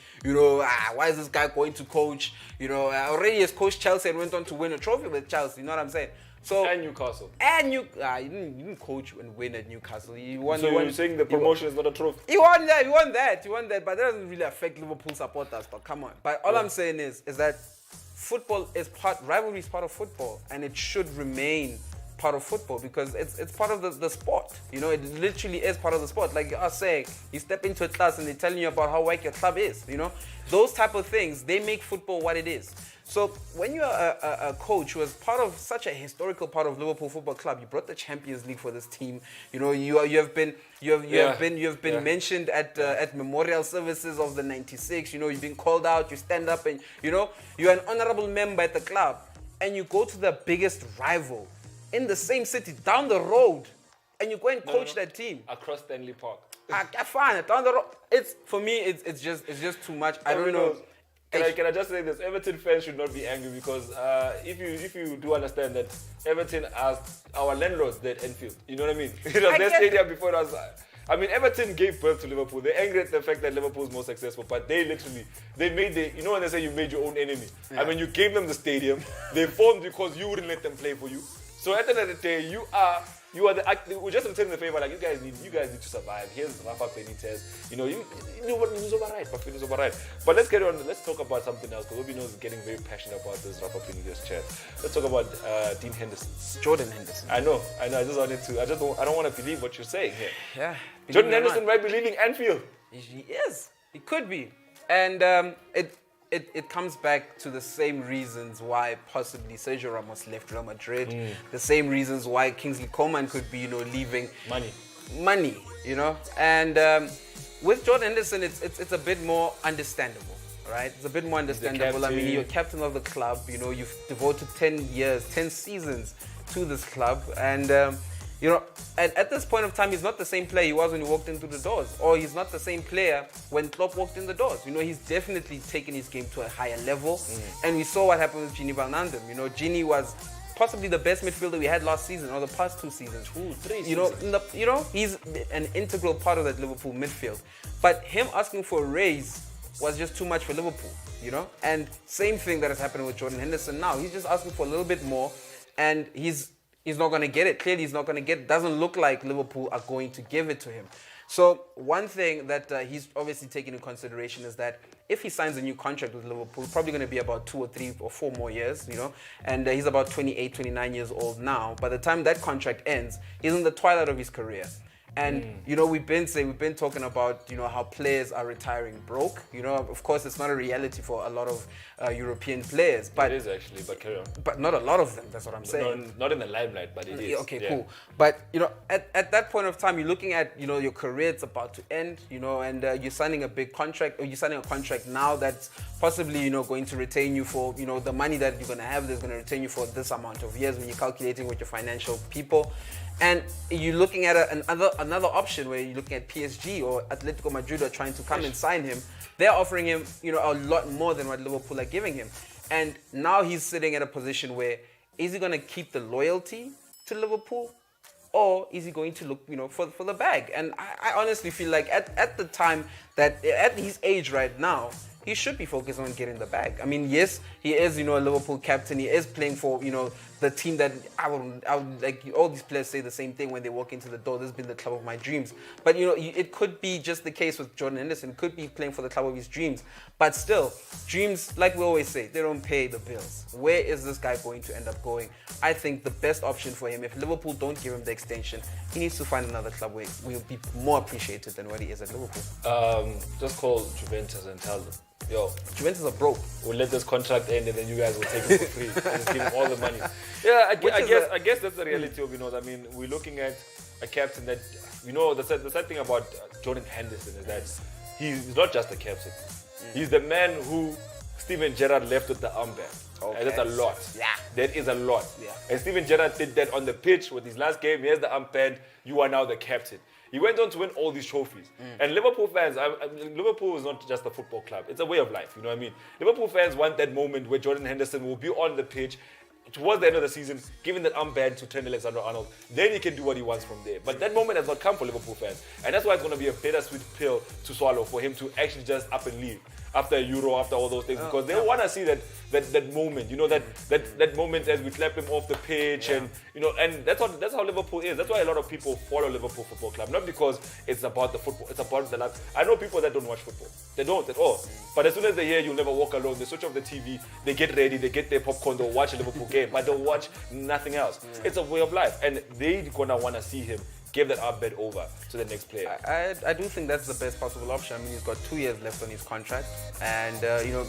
is this guy going to coach? You know, already has coached Chelsea and went on to win a trophy with Chelsea. You know what I'm saying? So and Newcastle. You didn't coach and win at Newcastle. You're saying the promotion is not a trophy? You won that, but that doesn't really affect Liverpool supporters. But come on. But all I'm saying is that rivalry is part of football, and it should remain part of football because it's part of the sport. You know, it literally is part of the sport. Like us saying, you step into a class and they're telling you about how whack your club is. You know, those type of things, they make football what it is. So when you're a coach who is part of such a historical part of Liverpool Football Club, you brought the Champions League for this team. You know, you have been mentioned at memorial services of the '96. You know, you've been called out. You stand up and you know you're an honourable member at the club, and you go to the biggest rival in the same city down the road, and you go and coach that team across Stanley Park. Fine, down the road. For me, it's just too much. I don't know. Can I just say this? Everton fans should not be angry because if you do understand that Everton are our landlords at Anfield. You know what I mean? It was their stadium before it was. I mean, Everton gave birth to Liverpool. They're angry at the fact that Liverpool is more successful, but they made you know when they say you made your own enemy? Yeah. I mean, you gave them the stadium. They formed because you wouldn't let them play for you. So at the end of the day, you are we're just returning the favor. Like you guys need to survive. Here's Rafa Benitez. You know, you he's override. But is override. But let's get on. Let's talk about something else because Obi knows is getting very passionate about this Rafa Benitez chat. Let's talk about Dean Henderson. Jordan Henderson. I know. I just wanted to. I don't want to believe what you're saying here. Yeah. Jordan Henderson might be leaving Anfield. He is. He could be. And it comes back to the same reasons why possibly Sergio Ramos left Real Madrid. The same reasons why Kingsley Coman could be, leaving. Money, And with Jordan Henderson, it's a bit more understandable, right? It's a bit more understandable. I mean, you're captain of the club. You've devoted 10 seasons to this club, and at this point of time, he's not the same player he was when he walked into the doors, or he's not the same player when Klopp walked in the doors. He's definitely taken his game to a higher level, and we saw what happened with Gini Wijnaldum. Gini was possibly the best midfielder we had last season, or the past 2 seasons. 3 seasons. He's an integral part of that Liverpool midfield. But him asking for a raise was just too much for Liverpool, And same thing that is happening with Jordan Henderson now. He's just asking for a little bit more, and he's not going to get it. Clearly, he's not going to get it. Doesn't look like Liverpool are going to give it to him. So one thing that he's obviously taking into consideration is that if he signs a new contract with Liverpool, probably going to be about 2 or 3 or 4 more years, And he's about 28, 29 years old now. By the time that contract ends, he's in the twilight of his career. And, we've been talking about, how players are retiring broke. Of course, it's not a reality for a lot of European players. But it is actually, but carry on. But not a lot of them, that's what I'm saying. No, not in the limelight, but it is. Okay, cool. But, at that point of time, you're looking at, your career, it's about to end, and you're signing a big contract, or you're signing a contract now that's possibly, going to retain you for, the money that you're going to have, that's going to retain you for this amount of years when you're calculating with your financial people. And you're looking at another option where you're looking at PSG or Atletico Madrid are trying to come and sign him. They're offering him, a lot more than what Liverpool are giving him. And now he's sitting at a position where is he going to keep the loyalty to Liverpool, or is he going to look, for the bag? And I honestly feel like at the time that at his age right now, he should be focused on getting the bag. I mean, yes, he is, a Liverpool captain. He is playing for, the team that I would like. All these players say the same thing when they walk into the door. This has been the club of my dreams. But it could be just the case with Jordan Henderson. Could be playing for the club of his dreams. But still, dreams, like we always say, they don't pay the bills. Where is this guy going to end up going? I think the best option for him, if Liverpool don't give him the extension, he needs to find another club where he'll be more appreciated than what he is at Liverpool. Just call Juventus and tell them, yo, Juventus are broke. We'll let this contract end and then you guys will take it for free and just give him all the money. Yeah, I guess that's the reality of I mean, we're looking at a captain that the sad thing about Jordan Henderson is that he's not just a captain. He's the man who Steven Gerrard left with the armband. Okay. And that's a lot. Yeah. That is a lot. Yeah. And Steven Gerrard did that on the pitch with his last game. Here's the armband. You are now the captain. He went on to win all these trophies. And Liverpool fans, Liverpool is not just a football club. It's a way of life, you know what I mean? Liverpool fans want that moment where Jordan Henderson will be on the pitch towards the end of the season, giving that armband to Trent Alexander-Arnold. Then he can do what he wants from there. But that moment has not come for Liverpool fans. And that's why it's going to be a bittersweet pill to swallow for him to actually just up and leave. after a Euro, after all those things, because they want to see that moment, that moment as we clap him off the pitch, and and that's how Liverpool is. That's why a lot of people follow Liverpool Football Club, not because it's about the football, it's about the life. I know people that don't watch football, they don't at all. But as soon as they hear You'll Never Walk Alone, they switch off the TV, they get ready, they get their popcorn, they'll watch a Liverpool game, but they'll watch nothing else. It's a way of life, and they're gonna want to see him give that upbed over to the next player. I do think that's the best possible option. I mean, he's got 2 years left on his contract, and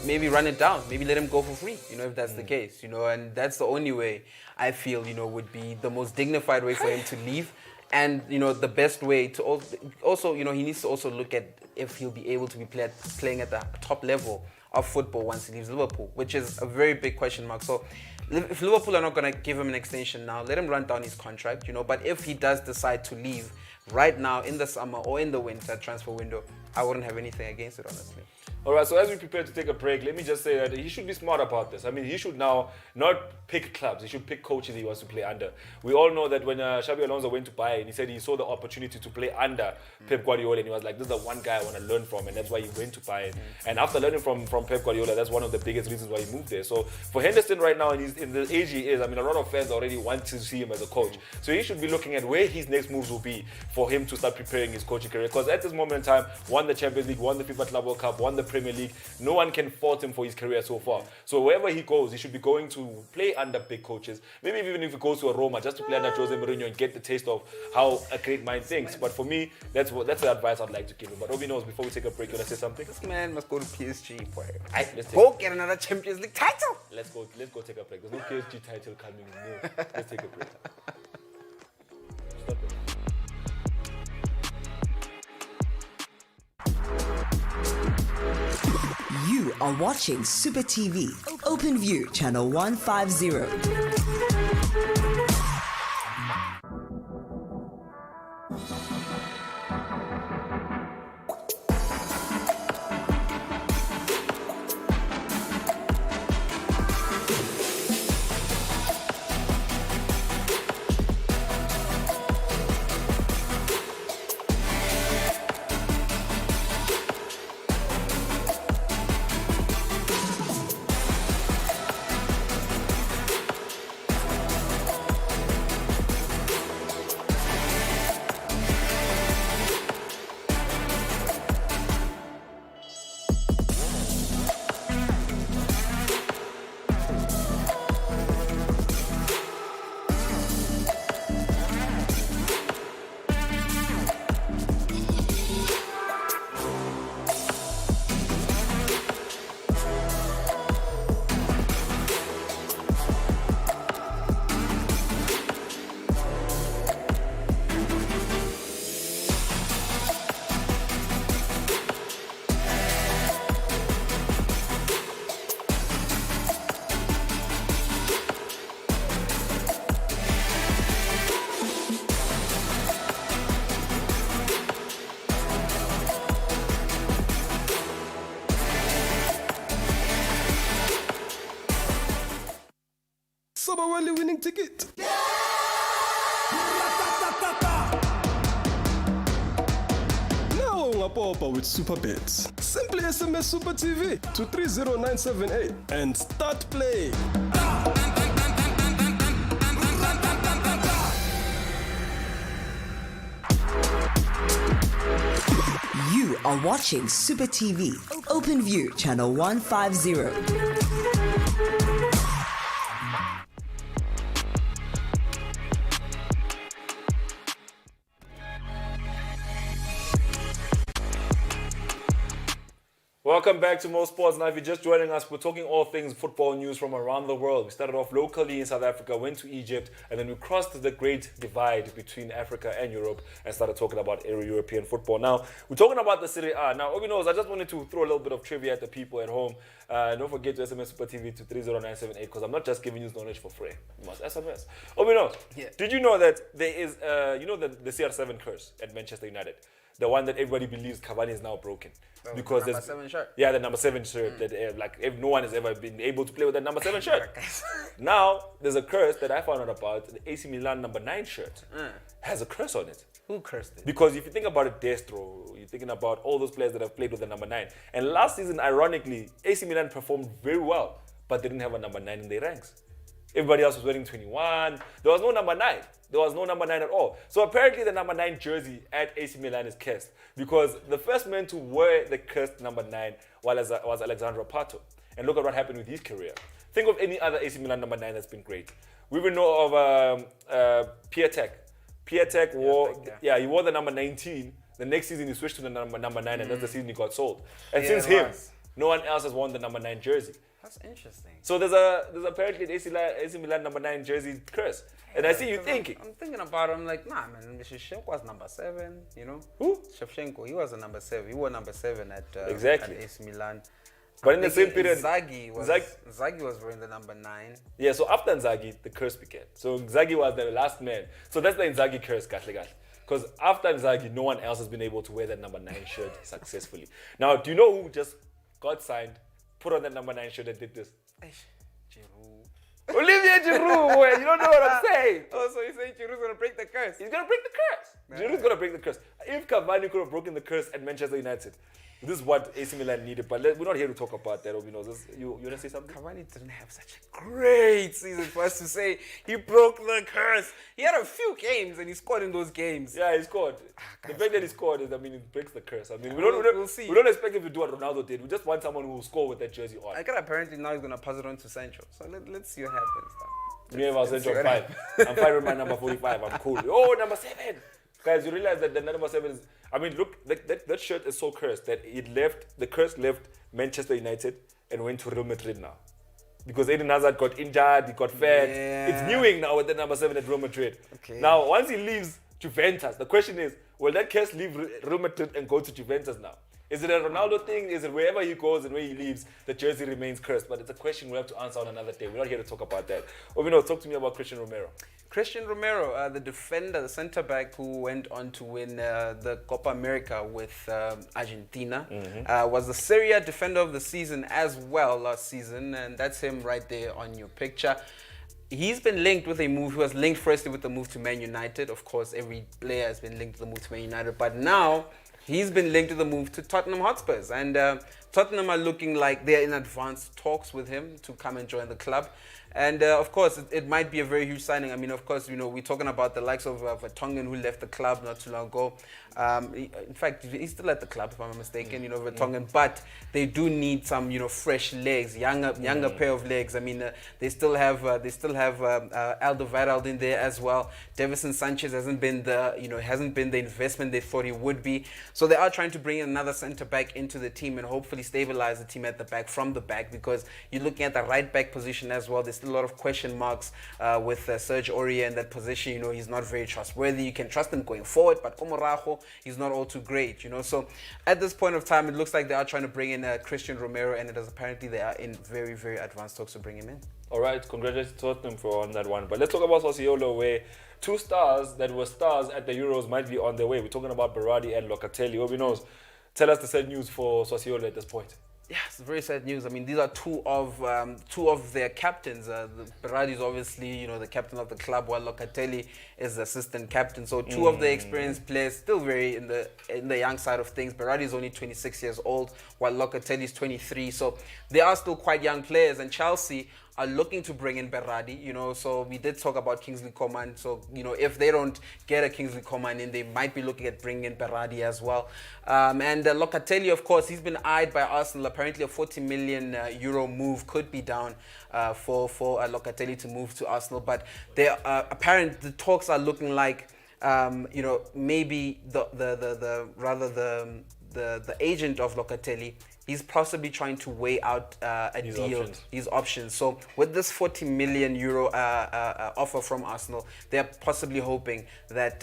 maybe run it down, maybe let him go for free, if that's the case, and that's the only way I feel, would be the most dignified way for him to leave. And the best way to also he needs to also look at if he'll be able to be playing at the top level of football once he leaves Liverpool, which is a very big question mark. So if Liverpool are not going to give him an extension now, let him run down his contract, but if he does decide to leave right now in the summer or in the winter transfer window, I wouldn't have anything against it, honestly. All right, so as we prepare to take a break, let me just say that he should be smart about this. I mean, he should now not pick clubs. He should pick coaches he wants to play under. We all know that when Xabi Alonso went to Bayern, he said he saw the opportunity to play under Pep Guardiola, and he was like, this is the one guy I want to learn from, and that's why he went to Bayern. And after learning from Pep Guardiola, that's one of the biggest reasons why he moved there. So for Henderson right now, in the age he is, I mean, a lot of fans already want to see him as a coach. So he should be looking at where his next moves will be for him to start preparing his coaching career. Because at this moment in time, won the Champions League, won the FIFA Club World Cup, won the Premier League. No one can fault him for his career so far. So wherever he goes, he should be going to play under big coaches. Maybe even if he goes to a Roma, just to play under Jose Mourinho and get the taste of how a great mind thinks. But for me, that's the advice I'd like to give him. But Obi knows, before we take a break, you want to say something? This man must go to PSG, boy. Go get another Champions League title. Let's go take a break. There's no PSG title coming. No. Let's take a break. Stop it. You are watching Super TV, Open View, channel 150. Sabawali winning ticket. Now ungapopa with Super Bets. Simply SMS Super TV to 30978 and start playing. You are watching Super TV, Open View, channel 150. Welcome back to Mosports. Now, if you're just joining us, we're talking all things football news from around the world. We started off locally in South Africa, went to Egypt, and then we crossed the great divide between Africa and Europe and started talking about European football. Now, we're talking about the Serie A. Now, Obi knows, I just wanted to throw a little bit of trivia at the people at home. Don't forget to SMS Super TV to 30978 because I'm not just giving you knowledge for free. You must SMS. Obi knows, did you know that there is, the CR7 curse at Manchester United? The one that everybody believes Cavani is now broken. Because the number 7 shirt. Yeah, the number 7 shirt. That if no one has ever been able to play with that number 7 shirt. Now, there's a curse that I found out about. The AC Milan number 9 shirt has a curse on it. Who cursed it? Because if you think about it, Destro, you're thinking about all those players that have played with the number 9. And last season, ironically, AC Milan performed very well, but they didn't have a number 9 in their ranks. Everybody else was wearing 21. There was no number 9. There was no number 9 at all. So apparently the number 9 jersey at AC Milan is cursed, because the first man to wear the cursed number 9 was Alexandro Pato. And look at what happened with his career. Think of any other AC Milan number 9 that's been great. We even know of Piatek. Piatek wore, he wore the number 19. The next season he switched to the number 9, and that's the season he got sold. And since him, no one else has worn the number 9 jersey. That's interesting. So there's apparently an AC Milan number 9 jersey curse. And I see you thinking. I'm thinking about it. I'm like, nah, man. Shevchenko was number 7. You know Who? Shevchenko. He was a number 7. He wore number 7 at Exactly. at AC Milan. But in the same period, Inzaghi was wearing the number 9. Yeah, so after Inzaghi, the curse began. So Inzaghi was the last man. So that's the Inzaghi curse, because after Inzaghi, no one else has been able to wear that number 9 shirt successfully. Now, do you know who just got signed, put on that number 9 shirt and did this? Giroud. Olivier Giroud, boy, you don't know what I'm saying. Oh, so you're saying Giroud's going to break the curse? He's going to break the curse. Giroud's going to break the curse. If Cavani could have broken the curse at Manchester United, this is what AC Milan needed, but we're not here to talk about that. You want to say something? Cavani didn't have such a great season for us to say he broke the curse. He had a few games and he scored in those games. Yeah, he scored. The fact that he scored is, it breaks the curse. We'll see. We don't expect him to do what Ronaldo did. We just want someone who will score with that jersey on. I got apparently now he's going to pass it on to Sancho. So let's see what happens now. Me and I'll Sancho 5. I'm fine with my number 45. I'm cool. Oh, number 7. Guys, you realize that the number 7 is... look, that shirt is so cursed that the curse left Manchester United and went to Real Madrid now. Because Eden Hazard got injured, he got fat. Yeah. It's newing now with the number 7 at Real Madrid. Okay. Now, once he leaves Juventus, the question is, will that curse leave Real Madrid and go to Juventus now? Is it a Ronaldo thing? Is it wherever he goes and where he leaves, the jersey remains cursed? But it's a question we'll have to answer on another day. We're not here to talk about that. Talk to me about Christian Romero. Christian Romero, the defender, the centre-back who went on to win the Copa America with Argentina, was the Serie A defender of the season as well last season, and that's him right there on your picture. He's been linked with a move. He was linked firstly with the move to Man United. Of course, every player has been linked to the move to Man United, but now he's been linked to the move to Tottenham Hotspurs, and Tottenham are looking like they're in advanced talks with him to come and join the club. And of course, it might be a very huge signing. Of course, we're talking about the likes of Vertonghen, who left the club not too long ago. In fact, he's still at the club, if I'm not mistaken, Vertonghen. But they do need some, fresh legs, younger pair of legs. They still have Alderweireld in there as well. Davison Sanchez hasn't been the investment they thought he would be. So they are trying to bring another centre back into the team and hopefully stabilize the team at the back from the back, because you're looking at the right back position as well. There's still a lot of question marks with Serge Aurier in that position. He's not very trustworthy. You can trust him going forward, but Omorajo, he's not all too great. So at this point of time, it looks like they are trying to bring in Christian Romero, and it is apparently they are in very, very advanced talks to bring him in. All right, congratulations to Tottenham on that one. But let's talk about Sassuolo, where two stars that were stars at the Euros might be on their way. We're talking about Berardi and Locatelli. Obi knows. Tell us the sad news for Sassuolo at this point. Yeah, it's very sad news. These are two of their captains. Berardi is obviously, the captain of the club, while Locatelli is the assistant captain. So two of the experienced players, still very in the young side of things. Berardi is only 26 years old, while Locatelli is 23. So they are still quite young players, and Chelsea are looking to bring in Berardi, so we did talk about Kingsley Coman. So, if they don't get a Kingsley Coman in, they might be looking at bringing in Berardi as well. And Locatelli, of course, he's been eyed by Arsenal. Apparently a 40 million euro move could be down for Locatelli to move to Arsenal. But the talks are looking like, maybe the agent of Locatelli, he's possibly trying to weigh out his options. So with this 40 million euro offer from Arsenal, they're possibly hoping that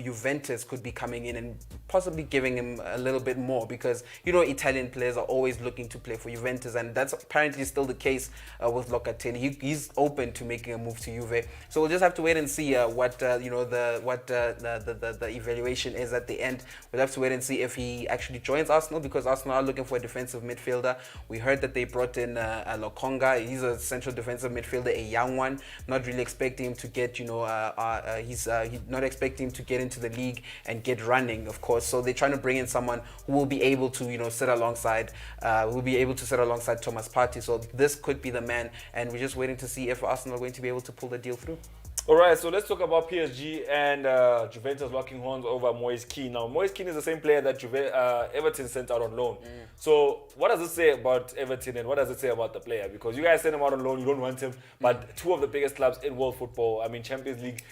Juventus could be coming in and possibly giving him a little bit more, because Italian players are always looking to play for Juventus, and that's apparently still the case with Locatelli. He's open to making a move to Juve. So we'll just have to wait and see what the evaluation is at the end. We'll have to wait and see if he actually joins Arsenal, because Arsenal are now looking for a defensive midfielder. We heard that they brought in Lokonga. He's a central defensive midfielder, a young one. Not really expecting him to get, he's not expecting him to get into the league and get running, of course. So they're trying to bring in someone who will be able to, sit alongside, Thomas Partey. So this could be the man, and we're just waiting to see if Arsenal are going to be able to pull the deal through. All right, so let's talk about PSG and Juventus locking horns over Moise Kean. Now, Moise Kean is the same player that Everton sent out on loan. So what does it say about Everton and what does it say about the player? Because you guys sent him out on loan, you don't want him, but two of the biggest clubs in world football, Champions League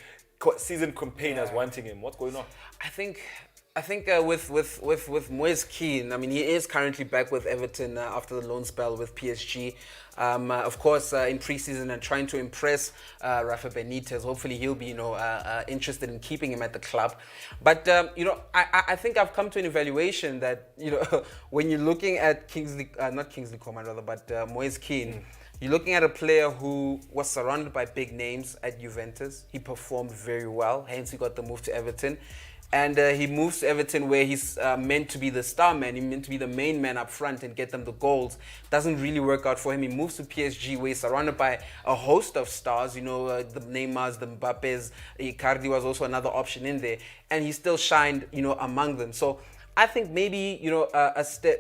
season campaigners wanting him. What's going on? I think with Moise Kean, he is currently back with Everton after the loan spell with PSG. Of course, in preseason and trying to impress Rafa Benitez. Hopefully, he'll be interested in keeping him at the club. But I think I've come to an evaluation that when you're looking at Moise Kean. You're looking at a player who was surrounded by big names at Juventus. He performed very well, hence he got the move to Everton. And he moves to Everton where he's meant to be the star man. He's meant to be the main man up front and get them the goals. Doesn't really work out for him. He moves to PSG where he's surrounded by a host of stars. The Neymars, the Mbappes, Icardi was also another option in there. And he still shined, among them. So I think maybe,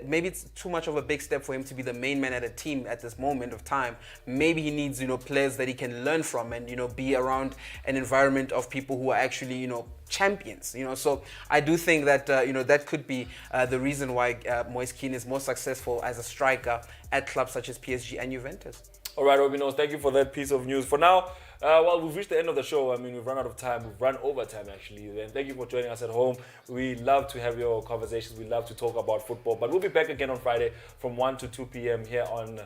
maybe it's too much of a big step for him to be the main man at a team at this moment of time. Maybe he needs, players that he can learn from and, be around an environment of people who are actually, champions, So I do think that, that could be the reason why Moise Kean is more successful as a striker at clubs such as PSG and Juventus. All right, Obinos, thank you for that piece of news. For now, we've reached the end of the show. We've run out of time. We've run over time, actually. And thank you for joining us at home. We love to have your conversations. We love to talk about football. But we'll be back again on Friday from 1 to 2 p.m. here on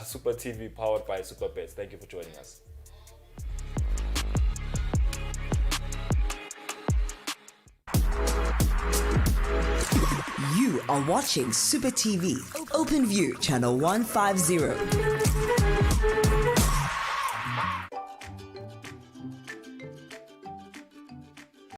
Super TV, powered by Super Bets. Thank you for joining us. You are watching Super TV, Open View, channel 150.